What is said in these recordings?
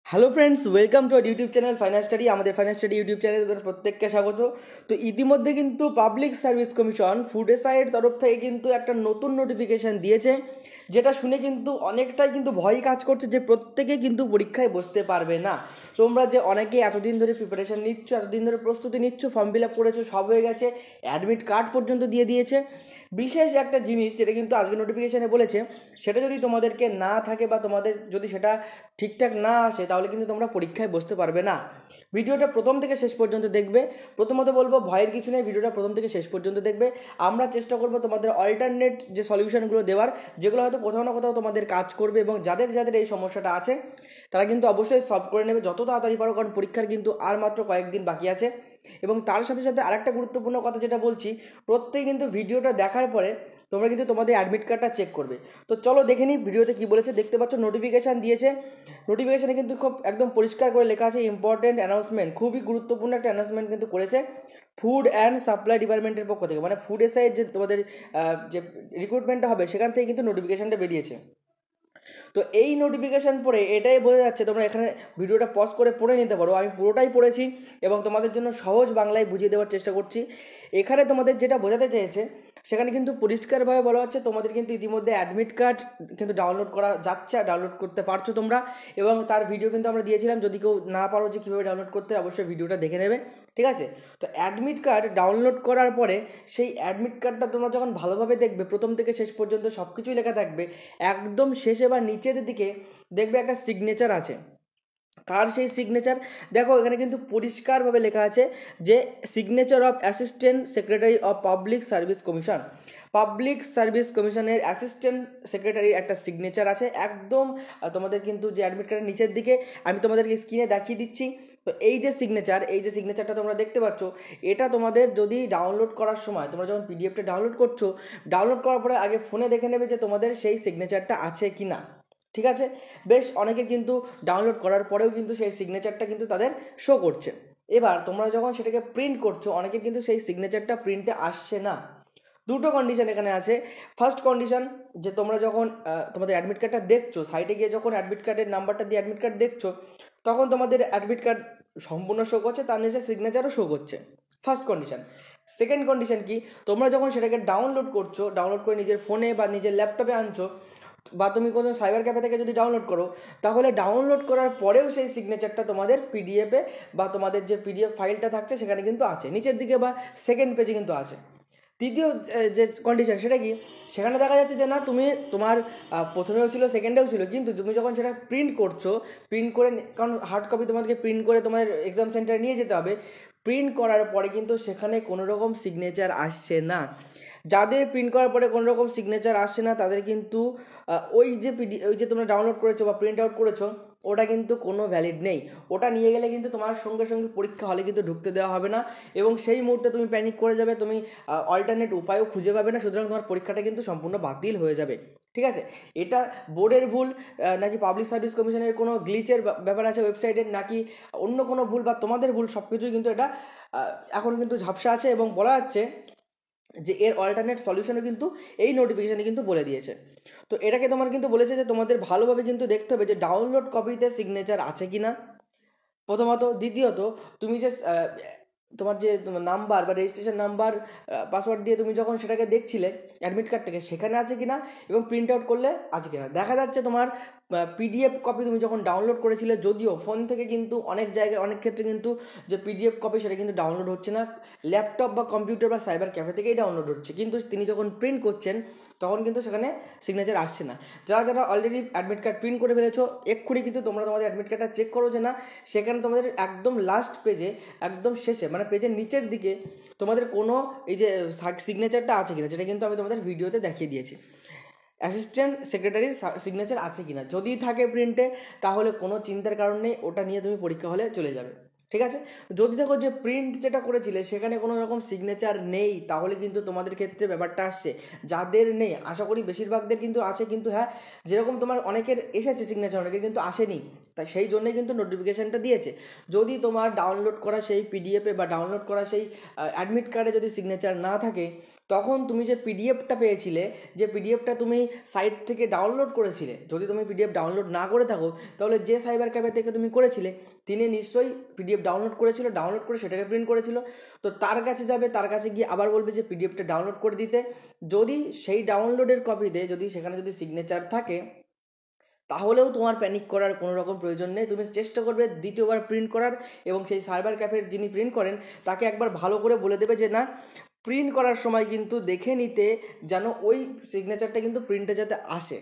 Hello friends, welcome to our YouTube channel finance study. আমাদের finance study YouTube চ্যানেলে প্রত্যেককে স্বাগত। তো ইতিমধ্যে কিন্তু পাবলিক সার্ভিস কমিশন ফুড এসআইয়ের তরফ থেকে কিন্তু একটা নতুন নোটিফিকেশান দিয়েছে, যেটা শুনে কিন্তু অনেকটাই কিন্তু ভয় কাজ করছে যে প্রত্যেকে কিন্তু পরীক্ষায় বসতে পারবে না। তোমরা যে অনেকে এতদিন ধরে প্রিপারেশান নিচ্ছ, এতদিন ধরে প্রস্তুতি নিচ্ছ, ফর্ম ফিল আপ করেছো, সব হয়ে গেছে, অ্যাডমিট কার্ড পর্যন্ত দিয়ে দিয়েছে। বিশেষ একটা জিনিস যেটা কিন্তু আজকে নোটিফিকেশানে বলেছে, সেটা যদি তোমাদেরকে না থাকে বা তোমাদের যদি সেটা ঠিকঠাক না আসে, তাহলে কিন্তু তোমরা পরীক্ষায় বসতে পারবে না। ভিডিওটা প্রথম থেকে শেষ পর্যন্ত দেখবে। প্রথমত বলবো, ভয়ের কিছু নেই, ভিডিওটা প্রথম থেকে শেষ পর্যন্ত দেখবে। আমরা চেষ্টা করবো তোমাদের অল্টারনেট যে সলিউশনগুলো দেওয়ার, যেগুলো হয়তো কোথাও না কোথাও তোমাদের কাজ করবে, এবং যাদের যাদের এই সমস্যাটা আছে তারা কিন্তু অবশ্যই সলভ করে নেবে যত তাড়াতাড়ি পারো, কারণ পরীক্ষার কিন্তু আর মাত্র কয়েকদিন বাকি আছে। এবং তার সাথে সাথে আরেকটা গুরুত্বপূর্ণ কথা যেটা বলছি, প্রত্যেকে কিন্তু ভিডিওটা দেখার পরে তোমরা কিন্তু তোমাদের অ্যাডমিট কার্ডটা চেক করবে। তো চলো দেখে নিই ভিডিওতে কী বলেছে। দেখতে পাচ্ছ নোটিফিকেশান দিয়েছে, নোটিফিকেশানে কিন্তু খুব একদম পরিষ্কার করে লেখা আছে ইম্পর্টেন্ট অ্যানাউন্সমেন্ট, খুবই গুরুত্বপূর্ণ একটা অ্যানাউন্সমেন্ট কিন্তু করেছে ফুড অ্যান্ড সাপ্লাই ডিপার্টমেন্টের পক্ষ থেকে, মানে ফুড এসআইয়ের যে তোমাদের যে রিক্রুটমেন্টটা হবে সেখান থেকে কিন্তু নোটিফিকেশানটা বেরিয়েছে। তো এই নোটিফিকেশান পড়ে এটাই বোঝা যাচ্ছে, তোমরা এখানে ভিডিওটা পজ করে পড়ে নিতে পারো, আমি পুরোটাই পড়েছি এবং তোমাদের জন্য সহজ বাংলায় বুঝিয়ে দেওয়ার চেষ্টা করছি। এখানে তোমাদের যেটা বোঝাতে চেয়েছে, সেখানে কিন্তু পরিষ্কারভাবে বলা হচ্ছে তোমাদের কিন্তু ইতিমধ্যে অ্যাডমিট কার্ড কিন্তু ডাউনলোড করা যাচ্ছে, ডাউনলোড করতে পারছো তোমরা, এবং তার ভিডিও কিন্তু আমরা দিয়েছিলাম। যদি কেউ না পারো যে কীভাবে ডাউনলোড করতে, অবশ্যই ভিডিওটা দেখে নেবে, ঠিক আছে? তো অ্যাডমিট কার্ড ডাউনলোড করার পরে সেই অ্যাডমিট কার্ডটা তোমরা যখন ভালোভাবে দেখবে, প্রথম থেকে শেষ পর্যন্ত সব কিছুই লেখা থাকবে, একদম শেষে বা নিচের দিকে দেখবে একটা সিগনেচার আছে। কার সেই সিগনেচার? দেখো এখানে কিন্তু পরিষ্কারভাবে লেখা আছে যে signature of assistant secretary of public service commission. Public service কমিশনের অ্যাসিস্ট্যান্ট সেক্রেটারির একটা সিগনেচার আছে একদম তোমাদের কিন্তু যে অ্যাডমিট কার্ডের নিচের দিকে, আমি তোমাদেরকে স্ক্রিনে দেখিয়ে দিচ্ছি। তো এই যে সিগনেচারটা তোমরা দেখতে পাচ্ছ, এটা তোমাদের যদি ডাউনলোড করার সময়, তোমরা যখন পিডিএফটা ডাউনলোড করছো, ডাউনলোড করার পরে আগে ফোনে দেখে নেবে যে তোমাদের সেই সিগনেচারটা আছে কি না, ঠিক আছে? বেশ অনেকের কিন্তু ডাউনলোড করার পরেও কিন্তু সেই সিগনেচারটা কিন্তু তাদের শো করছে। এবার তোমরা যখন সেটাকে প্রিন্ট করছো, অনেকের কিন্তু সেই সিগনেচারটা প্রিন্টে আসছে না। দুটো কন্ডিশন এখানে আছে। ফার্স্ট কন্ডিশন, যে তোমরা যখন তোমাদের অ্যাডমিট কার্ডটা দেখছো, সাইটে গিয়ে যখন অ্যাডমিট কার্ডের নাম্বারটা দিয়ে অ্যাডমিট কার্ড দেখছো, তখন তোমাদের অ্যাডমিট কার্ড সম্পূর্ণ শো করছে, তার নিচে সিগনেচারও শো করছে। First condition. সেকেন্ড কন্ডিশন কি, তোমরা যখন সেটাকে ডাউনলোড করছো, ডাউনলোড করে নিজের ফোনে বা নিজের ল্যাপটপে আনছো, বা তুমি কোনো সাইবার ক্যাফে থেকে যদি ডাউনলোড করো, তাহলে ডাউনলোড করার পরেও সেই সিগনেচারটা তোমাদের পিডিএফে বা তোমাদের যে পিডিএফ ফাইলটা থাকছে সেখানে কিন্তু আছে, নিচের দিকে বা সেকেন্ড পেজে কিন্তু আছে। তৃতীয় যে কন্ডিশন, সেটা কি, সেখানে দেখা যাচ্ছে যে না, তুমি তোমার প্রথমেও ছিল, সেকেন্ডেও ছিল, কিন্তু তুমি যখন সেটা প্রিন্ট করছো, প্রিন্ট করে, কারণ হার্ড কপি তোমাদেরকে প্রিন্ট করে তোমার এক্সাম সেন্টারে নিয়ে যেতে হবে, প্রিন্ট করার পরে কিন্তু সেখানে কোনো রকম সিগনেচার আসছে না। যাদের প্রিন্ট করার পরে কোনো রকম সিগনেচার আসছে না, তাদের কিন্তু ওই যে তোমরা ডাউনলোড করেছো বা প্রিন্ট আউট করেছো, ওটা কিন্তু কোনো ভ্যালিড নেই। ওটা নিয়ে গেলে কিন্তু তোমার সঙ্গে সঙ্গে পরীক্ষা হলে কিন্তু ঢুকতে দেওয়া হবে না, এবং সেই মুহূর্তে তুমি প্যানিক করে যাবে, তুমি অল্টারনেট উপায়ও খুঁজে পাবে না, সুতরাং তোমার পরীক্ষাটা কিন্তু সম্পূর্ণ বাতিল হয়ে যাবে, ঠিক আছে? এটা বোর্ডের ভুল, নাকি পাবলিক সার্ভিস কমিশনের কোনো গ্লিচের ব্যাপার আছে ওয়েবসাইটের, নাকি অন্য কোনো ভুল, বা তোমাদের ভুল, সব কিছুই কিন্তু এটা এখন কিন্তু ঝাপসা আছে, এবং বলা যাচ্ছে যে এর অল্টারনেট সলিউশনও কিন্তু এই নোটিফিকেশানে কিন্তু বলে দিয়েছে। তো এটাকে তোমার কিন্তু বলেছে যে তোমাদের ভালোভাবে কিন্তু দেখতে হবে যে ডাউনলোড কপিতে সিগনেচার আছে কি না, প্রথমত। দ্বিতীয়ত, তুমি যে তোমার যে নাম্বার বা রেজিস্ট্রেশন নাম্বার, পাসওয়ার্ড দিয়ে তুমি যখন সেটাকে দেখছিলে অ্যাডমিট কার্ডটাকে, সেখানে আছে কিনা, এবং প্রিন্ট আউট করলে আছে কিনা। দেখা যাচ্ছে তোমার পিডিএফ কপি তুমি যখন ডাউনলোড করেছিলে, যদিও ফোন থেকে কিন্তু অনেক জায়গায়, অনেক ক্ষেত্রে কিন্তু যে পিডিএফ কপি সেটা কিন্তু ডাউনলোড হচ্ছে না, ল্যাপটপ বা কম্পিউটার বা সাইবার ক্যাফে থেকেই ডাউনলোড হচ্ছে, কিন্তু তিনি যখন প্রিন্ট করছেন তখন কিন্তু সেখানে সিগনেচার আসছে না। যারা যারা অলরেডি অ্যাডমিট কার্ড প্রিন্ট করে ফেলেছো, এক্ষুনি কিন্তু তোমরা তোমাদের অ্যাডমিট কার্ডটা চেক করো যে না, সেখানে তোমাদের একদম লাস্ট পেজে, একদম শেষে, মানে পেজের নিচের দিকে তোমাদের কোনো এই যে সিগনেচারটা আছে কিনা, যেটা কিন্তু আমি তোমাদের ভিডিওতে দেখিয়ে দিয়েছি, অ্যাসিস্ট্যান্ট সেক্রেটারির সিগনেচার আছে কিনা। যদি থাকে প্রিন্টে, তাহলে কোনো চিন্তার কারণ নেই, ওটা নিয়ে তুমি পরীক্ষা হলে চলে যাবে, ঠিক আছে? যদি দেখো যে প্রিন্ট যেটা করেছিলে সেখানে কোনো রকম সিগনেচার নেই, তাহলে কিন্তু তোমাদের ক্ষেত্রে ব্যাপারটা আসছে। যাদের নেই, আশা করি বেশিরভাগদের কিন্তু আছে, কিন্তু হ্যাঁ, যেরকম তোমার অনেকের এসেছে সিগনেচার, অনেকের কিন্তু আসেনি, তাই সেই জন্যই কিন্তু নোটিফিকেশানটা দিয়েছে। যদি তোমার ডাউনলোড করা সেই পিডিএফে বা ডাউনলোড করা সেই অ্যাডমিট কার্ডে যদি সিগনেচার না থাকে, তখন তুমি যে পিডিএফটা পেয়েছিলে, যে পিডিএফটা তুমি সাইট থেকে ডাউনলোড করেছিলে, যদি তুমি পিডিএফ ডাউনলোড না করে থাকো তাহলে যে সাইবার ক্যাফে থেকে তুমি করেছিলে তিনি নিশ্চয়ই পিডিএফ ডাউনলোড করেছিল, ডাউনলোড করে সেটাকে প্রিন্ট করেছিল। তো তার কাছে যাবে, তার কাছে গিয়ে আবার বলবে যে পিডিএফটা ডাউনলোড করে দিতে। যদি সেই ডাউনলোডের কপিতে যদি সেখানে যদি সিগনেচার থাকে তাহলেও তোমার প্যানিক করার কোনো রকম প্রয়োজন নেই। তুমি চেষ্টা করবে দ্বিতীয়বার প্রিন্ট করার, এবং সেই সাইবার ক্যাফের যিনি প্রিন্ট করেন তাকে একবার ভালো করে বলে দেবে যে না, প্রিন্ট করার সময় কিন্তু দেখে নিতে যেন ওই সিগনেচারটা কিন্তু প্রিন্টে যাতে আসে,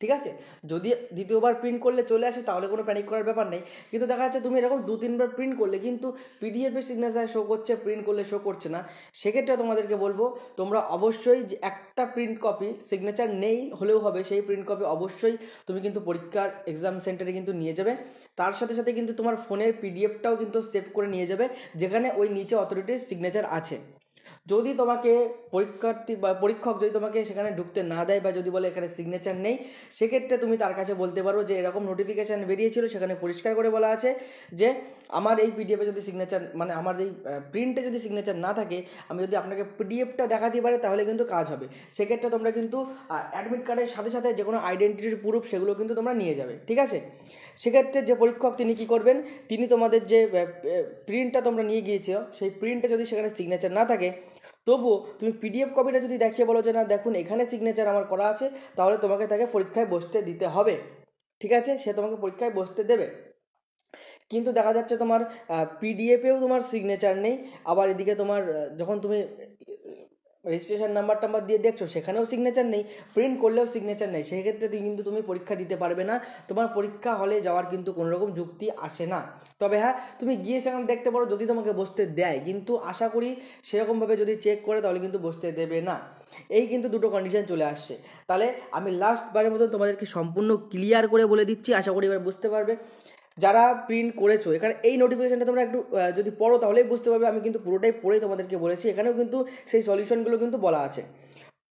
ঠিক আছে? যদি দ্বিতীয়বার প্রিন্ট করলে চলে আসে তাহলে কোনো প্যানিক করার ব্যাপার নেই। কিন্তু দেখা যাচ্ছে তুমি এরকম 2-3বার প্রিন্ট করলে কিন্তু পিডিএফের সিগনেচার শো করছে, প্রিন্ট করলে শো করছে না, সেক্ষেত্রে তোমাদেরকে বলবো তোমরা অবশ্যই যে একটা প্রিন্ট কপি, সিগনেচার নেই হলেও হবে, সেই প্রিন্ট কপি অবশ্যই তুমি কিন্তু পরীক্ষার এক্সাম সেন্টারে কিন্তু নিয়ে যাবে। তার সাথে সাথে কিন্তু তোমার ফোনের পিডিএফটাও কিন্তু সেভ করে নিয়ে যাবে, যেখানে ওই নিচে অথরিটির সিগনেচার আছে। যদি তোমাকে পরীক্ষার্থী বা পরীক্ষক যদি তোমাকে সেখানে ঢুকতে না দেয় বা যদি বলে এখানে সিগনেচার নেই, সেক্ষেত্রে তুমি তার কাছে বলতে পারো যে এরকম নোটিফিকেশান বেরিয়েছিল, সেখানে পরিষ্কার করে বলা আছে যে আমার এই পিডিএফে যদি সিগনেচার, মানে আমার এই প্রিন্টে যদি সিগনেচার না থাকে, আমি যদি আপনাকে পিডিএফটা দেখাতে পারি তাহলে কিন্তু কাজ হবে। সেক্ষেত্রে তোমরা কিন্তু অ্যাডমিট কার্ডের সাথে সাথে যে কোনো আইডেন্টিটির প্রুফ সেগুলো কিন্তু তোমরা নিয়ে যাবে, ঠিক আছে? সেক্ষেত্রে যে পরীক্ষক তিনি কী করবেন, তিনি তোমাদের যে প্রিন্টটা তোমরা নিয়ে গিয়েছো সেই প্রিন্টে যদি সেখানে সিগনেচার না থাকে, তবুও তুমি পিডিএফ কপিটা যদি দেখিয়ে বলো যে না দেখুন এখানে সিগনেচার আমার করা আছে, তাহলে তোমাকে তাকে পরীক্ষায় বসতে দিতে হবে, ঠিক আছে? সে তোমাকে পরীক্ষায় বসতে দেবে। কিন্তু দেখা যাচ্ছে তোমার পিডিএফেও তোমার সিগনেচার নেই, আবার এদিকে তোমার যখন তুমি রেজিস্ট্রেশন নাম্বার টাম্বার দিয়ে দেখছো সেখানেও সিগনেচার নেই, প্রিন্ট করলেও সিগনেচার নেই, সেক্ষেত্রে কিন্তু তুমি পরীক্ষা দিতে পারবে না, তোমার পরীক্ষা হলে যাওয়ার কিন্তু কোনো রকম যুক্তি আসে না। তবে হ্যাঁ, তুমি গিয়ে সেখানে দেখতে পারো যদি তোমাকে বসতে দেয়, কিন্তু আশা করি সেরকমভাবে যদি চেক করে তাহলে কিন্তু বসতে দেবে না। এই কিন্তু দুটো কন্ডিশন চলে আসছে। তাহলে আমি লাস্টবারের মতন তোমাদেরকে সম্পূর্ণ ক্লিয়ার করে বলে দিচ্ছি, আশা করি এবার বুঝতে পারবে। যারা প্রিন্ট করেছো এখানে এই নোটিফিকেশানটা তোমরা একটু যদি পড়ো তাহলেই বুঝতে পারবে, আমি কিন্তু পুরোটাই পড়েই তোমাদেরকে বলেছি, এখানেও কিন্তু সেই সলিউশনগুলো কিন্তু বলা আছে।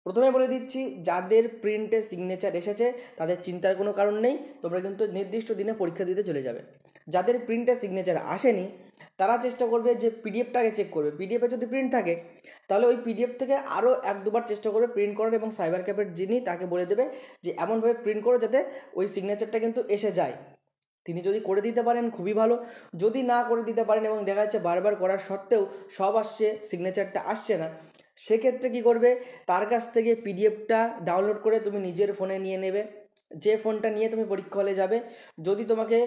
প্রথমে বলে দিচ্ছি, যাদের প্রিন্টে সিগনেচার এসেছে তাদের চিন্তার কোনো কারণ নেই, তোমরা কিন্তু নির্দিষ্ট দিনে পরীক্ষা দিতে চলে যাবে। যাদের প্রিন্টে সিগনেচার আসেনি তারা চেষ্টা করবে যে পিডিএফটাকে চেক করবে, পিডিএফে যদি প্রিন্ট থাকে তাহলে ওই পিডিএফ থেকে আরও 1-2বার চেষ্টা করবে প্রিন্ট করার, এবং সাইবার ক্যাফের যিনি তাকে বলে দেবে যে এমনভাবে প্রিন্ট করো যাতে ওই সিগনেচারটা কিন্তু এসে যায়। তিনি যদি করে দিতে পারেন খুবই ভালো, যদি না করে দিতে পারেন এবং দেখা যাচ্ছে বারবার করার সত্ত্বেও সব আসছে, সিগনেচারটা আসছে না, সেক্ষেত্রে কী করবে, তার কাছ থেকে পিডিএফটা ডাউনলোড করে তুমি নিজের ফোনে নিয়ে নেবে, যে ফোনটা নিয়ে তুমি পরীক্ষা হলে যাবে। যদি তোমাকে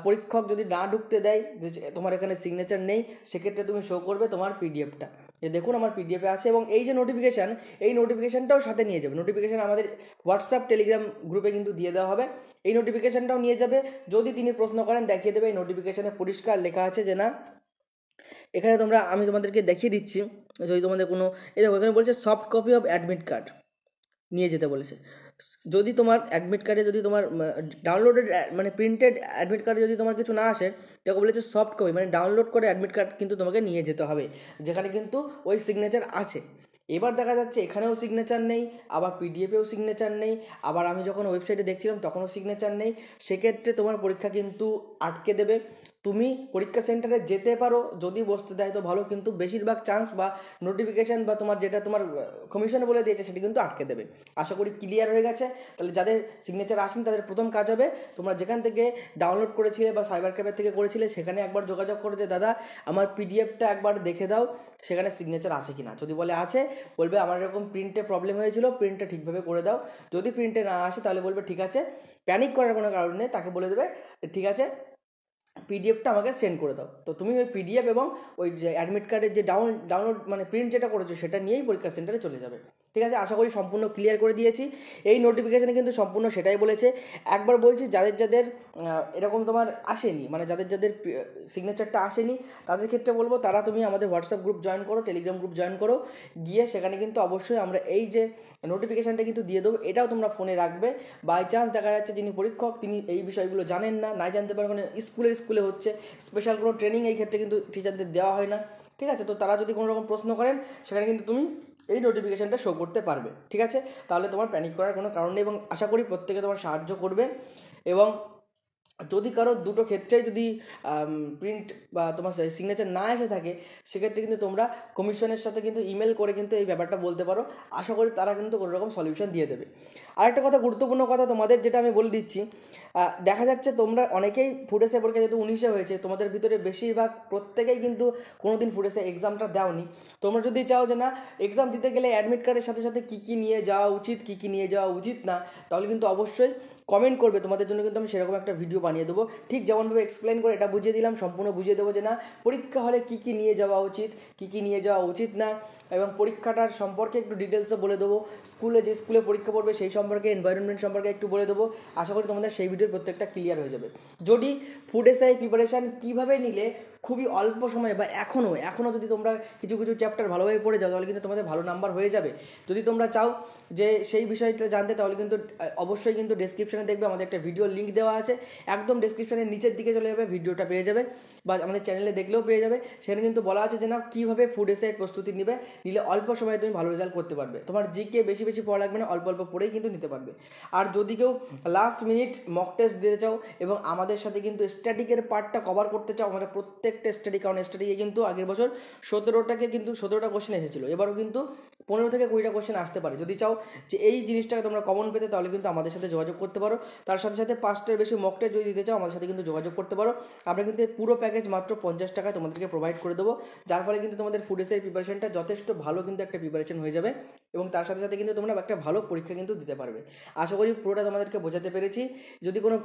পরীক্ষক যদি না ঢুকতে দেয় যে তোমার এখানে সিগনেচার নেই, সেক্ষেত্রে তুমি শো করবে তোমার পিডিএফটা, যে দেখুন আমার পিডিএফে আছে, এবং এই যে নোটিফিকেশান, এই নোটিফিকেশানটাও সাথে নিয়ে যাবে। নোটিফিকেশান আমাদের হোয়াটসঅ্যাপ টেলিগ্রাম গ্রুপে কিন্তু দিয়ে দেওয়া হবে, এই নোটিফিকেশানটাও নিয়ে যাবে। যদি তিনি প্রশ্ন করেন দেখিয়ে দেবে, এই নোটিফিকেশানে পরিষ্কার লেখা আছে যে না, এখানে তোমরা, আমি তোমাদেরকে দেখিয়ে দিচ্ছি, যদি তোমাদের কোনো, এই দেখো এখানে বলছে soft copy of admit card নিয়ে যেতে বলেছে। যদি তোমার অ্যাডমিট কার্ডে যদি তোমার ডাউনলোডেড মানে প্রিন্টেড অ্যাডমিট কার্ডে যদি তোমার কিছু না আসে, তাকে বলেছে সফট কপি মানে ডাউনলোড করে অ্যাডমিট কার্ড কিন্তু তোমাকে নিয়ে যেতে হবে, যেখানে কিন্তু ওই সিগনেচার আছে। এবার দেখা যাচ্ছে এখানেও সিগনেচার নেই, আবার পিডিএফেও সিগনেচার নেই, আবার আমি যখন ওয়েবসাইটে দেখছিলাম তখনও সিগনেচার নেই, সেক্ষেত্রে তোমার পরীক্ষা কিন্তু আটকে দেবে। তুমি পরীক্ষা সেন্টারে যেতে পারো, যদি বসতে দেয় তো ভালো, কিন্তু বেশিরভাগ চান্স বা নোটিফিকেশান বা তোমার যেটা তোমার কমিশনে বলে দিয়েছে সেটা কিন্তু আটকে দেবে। আশা করি ক্লিয়ার হয়ে গেছে। তাহলে যাদের সিগনেচার আসেনি তাদের প্রথম কাজ হবে, তোমরা যেখান থেকে ডাউনলোড করেছিলে বা সাইবার ক্যাফের থেকে করেছিলে সেখানে একবার যোগাযোগ করো যে দাদা আমার পিডিএফটা একবার দেখে দাও, সেখানে সিগনেচার আছে কি না। যদি বলে আছে, বলবে আমার এরকম প্রিন্টে প্রবলেম হয়েছিল, প্রিন্টটা ঠিকভাবে করে দাও। যদি প্রিন্টে না আসে তাহলে বলবে ঠিক আছে, প্যানিক করার কোনো কারণ নেই, তাকে বলে দেবে ঠিক আছে পিডিএফটা আমাকে সেন্ড করে দাও। তো তুমি ওই পিডিএফ এবং ওই যে অ্যাডমিট কার্ডের যে ডাউনলোড মানে প্রিন্ট যেটা করেছো সেটা নিয়েই পরীক্ষা সেন্টারে চলে যাবে, ঠিক আছে? আশা করি সম্পূর্ণ ক্লিয়ার করে দিয়েছি। এই নোটিফিকেশানে কিন্তু সম্পূর্ণ সেটাই বলেছে। একবার বলছি, যাদের যাদের এরকম তোমার আসেনি, মানে যাদের যাদের সিগনেচারটা আসেনি, তাদের ক্ষেত্রে বলবো তারা তুমি আমাদের হোয়াটসঅ্যাপ গ্রুপ জয়েন করো, টেলিগ্রাম গ্রুপ জয়েন করো, গিয়ে সেখানে কিন্তু অবশ্যই আমরা এই যে নোটিফিকেশানটা কিন্তু দিয়ে দেবো, এটাও তোমরা ফোনে রাখবে। বাই চান্স দেখা যাচ্ছে যিনি পরীক্ষক তিনি এই বিষয়গুলো জানেন না, নাই জানতে পারেন, মানে স্কুলে হচ্ছে স্পেশাল কোনো ট্রেনিং এই ক্ষেত্রে কিন্তু টিচারদের দেওয়া হয় না, ঠিক আছে? তো তারা যদি কোনো রকম প্রশ্ন করেন সেখানে কিন্তু তুমি এই নোটিফিকেশানটা শো করতে পারবে, ঠিক আছে? তাহলে তোমার প্যানিক করার কোনো কারণ নেই, এবং আশা করি প্রত্যেকে তোমার সাহায্য করবে। এবং যদি কারো দুটো ক্ষেত্রেই যদি প্রিন্ট বা তোমার সিগনেচার না এসে থাকে, সেক্ষেত্রে কিন্তু তোমরা কমিশনের সাথে কিন্তু ইমেল করে কিন্তু এই ব্যাপারটা বলতে পারো। আশা করি তারা কিন্তু কোনো রকম সলিউশন দিয়ে দেবে। আরেকটা কথা, গুরুত্বপূর্ণ কথা তোমাদের, যেটা আমি বলে দিচ্ছি, দেখা যাচ্ছে তোমরা অনেকেই ফুড এসআই পরীক্ষা যেহেতু 19-এ হয়েছে, তোমাদের ভিতরে বেশিরভাগ প্রত্যেকেই কিন্তু কোনো দিন ফুড এসআই এক্সামটা দাওনি। তোমরা যদি চাও যে না, এক্সাম দিতে গেলে অ্যাডমিট কার্ডের সাথে সাথে কী কী নিয়ে যাওয়া উচিত, কী কী নিয়ে যাওয়া উচিত না, তাহলে কিন্তু অবশ্যই কমেন্ট করবে। তোমাদের জন্য কিন্তু আমি সেরকম একটা ভিডিও বানিয়ে দেবো, ঠিক যেমনভাবে এক্সপ্লেন করে এটা বুঝিয়ে দিলাম, সম্পূর্ণ বুঝিয়ে দেবো যে না, পরীক্ষা হলে কী কী নিয়ে যাওয়া উচিত, কী কী নিয়ে যাওয়া উচিত না, এবং পরীক্ষাটার সম্পর্কে একটু ডিটেলসে বলে দেবো। যে স্কুলে পরীক্ষা পড়বে সেই সম্পর্কে, এনভায়রনমেন্ট সম্পর্কে একটু বলে দেবো। আশা করি তোমাদের সেই ভিডিওর প্রত্যেকটা ক্লিয়ার হয়ে যাবে। যদি ফুড এসআই প্রিপারেশান কীভাবে নিলে খুবই অল্প সময়ে বা এখনও যদি তোমরা কিছু কিছু চ্যাপ্টার ভালোভাবে পড়ে যাও, তাহলে কিন্তু তোমাদের ভালো নাম্বার হয়ে যাবে। যদি তোমরা চাও যে সেই বিষয়টা জানতে, তাহলে কিন্তু অবশ্যই কিন্তু ডেসক্রিপশানে দেখবে আমাদের একটা ভিডিও লিঙ্ক দেওয়া আছে, একদম ডেসক্রিপশানের নিচের দিকে চলে যাবে, ভিডিওটা পেয়ে যাবে, বা আমাদের চ্যানেলে দেখলেও পেয়ে যাবে। সেখানে কিন্তু বলা আছে যে না, কীভাবে ফুড এসআইয়ের প্রস্তুতি নিলে অল্প সময়ে তুমি ভালো রেজাল্ট করতে পারবে। তোমার জিকে বেশি বেশি পড়া লাগবে না, অল্প অল্প পড়েই কিন্তু নিতে পারবে। আর যদি কেউ লাস্ট মিনিট মক টেস্ট দিতে চাও এবং আমাদের সাথে কিন্তু স্ট্যাটিকের পার্টটা কভার করতে চাও, আমাদের প্রত্যেকটা স্টাডি, কারণ স্টাডিকে কিন্তু আগের বছর 17টা কোশ্চেন এসেছিলো, এবারও কিন্তু 15 থেকে 20টা কোশ্চেন আসতে পারে। যদি চাও যে এই জিনিসটাকে তোমরা কমন পেতে, তাহলে কিন্তু আমাদের সাথে যোগাযোগ করতে পারো। তার সাথে সাথে 5টার বেশি মক টেস্ট যদি দিতে চাও, আমাদের সাথে কিন্তু যোগাযোগ করতে পারো। আমরা কিন্তু এই পুরো প্যাকেজ মাত্র 50 টাকায় তোমাদেরকে প্রোভাইড করে দেবো, যার ফলে কিন্তু তোমাদের ফুড এসআই প্রিপারেশনটা যথেষ্ট ভালো কিন্তু একটা প্রিপারেশন হয়ে যাবে, এবং তার সাথে সাথে কিন্তু তোমরা একটা ভালো পরীক্ষা কিন্তু দিতে পারবে। আশা করি পুরোটা তোমাদেরকে বোঝাতে পেরেছি। যদি কোনো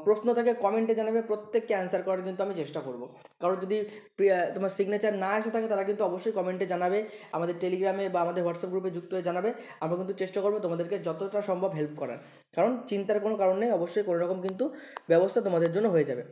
প্রশ্ন থাকে কমেন্টে জানাবে, প্রত্যেককে অ্যান্সার করার কিন্তু আমি চেষ্টা করব। কারণ যদি তোমার সিগনেচার না এসে থাকে, তারা কিন্তু অবশ্যই কমেন্টে জানাবে, আমাদের টেলিগ্রামে বা আমাদের হোয়াটসঅ্যাপ গ্রুপে যুক্ত হয়ে জানাবে। আমরা কিন্তু চেষ্টা করবো তোমাদেরকে যতটা সম্ভব হেল্প করার, কারণ চিন্তার কোনো কারণ নেই, অবশ্যই কোনো রকম কিন্তু ব্যবস্থা তোমাদের জন্য হয়ে যাবে।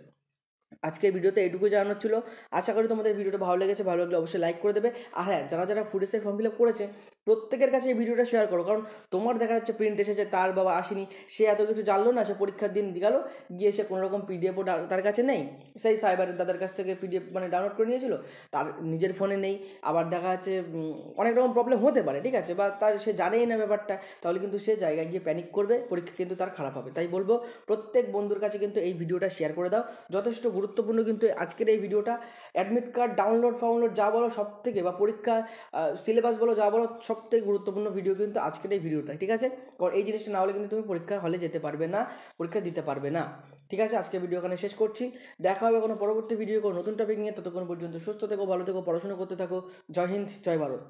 আজকের ভিডিওতে এইটুকু জানানোর ছিল। আশা করি তোমাদের ভিডিওটা ভালো লেগেছে, ভালো লাগলে অবশ্যই লাইক করে দেবে। আর হ্যাঁ, যারা যারা food SI form fill up করেছে, প্রত্যেকের কাছে এই ভিডিওটা শেয়ার করো, কারণ তোমার দেখা যাচ্ছে প্রিন্ট এসেছে, তার বাবা আসেনি, সে এত কিছু জানলো না, সে পরীক্ষার দিন গেল, গিয়ে সে কোনো রকম পিডিএফও তার কাছে নেই, সেই সাইবারের দাদার কাছ থেকে পিডিএফ মানে ডাউনলোড করে নিয়েছিল, তার নিজের ফোনে নেই, আবার দেখা যাচ্ছে অনেক রকম প্রবলেম হতে পারে, ঠিক আছে, বা তার সে জানেই না ব্যাপারটা, তাহলে কিন্তু সে জায়গায় গিয়ে প্যানিক করবে, পরীক্ষা কিন্তু তার খারাপ হবে। তাই বলবো প্রত্যেক বন্ধুর কাছে কিন্তু এই ভিডিওটা শেয়ার করে দাও, যথেষ্ট গুরুত্বপূর্ণ কিন্তু আজকের এই ভিডিওটা। অ্যাডমিট কার্ড ডাউনলোড যা বলো সব থেকে, বা পরীক্ষা সিলেবাস বলো যা বলো, সব থেকে গুরুত্বপূর্ণ ভিডিও কিন্তু আজকের এই ভিডিওটা, ঠিক আছে। কারণ এই জিনিসটা না হলে কিন্তু তুমি পরীক্ষা হলে যেতে পারবে না, পরীক্ষা দিতে পারবে না, ঠিক আছে। আজকে ভিডিও এখানে শেষ করছি, দেখা হবে কোনো পরবর্তী ভিডিও, কোনো নতুন টপিক নিয়ে। ততক্ষণ পর্যন্ত সুস্থ থেকো, ভালো থেকো, পড়াশোনা করতে থাকো। জয় হিন্দ, জয় ভারত।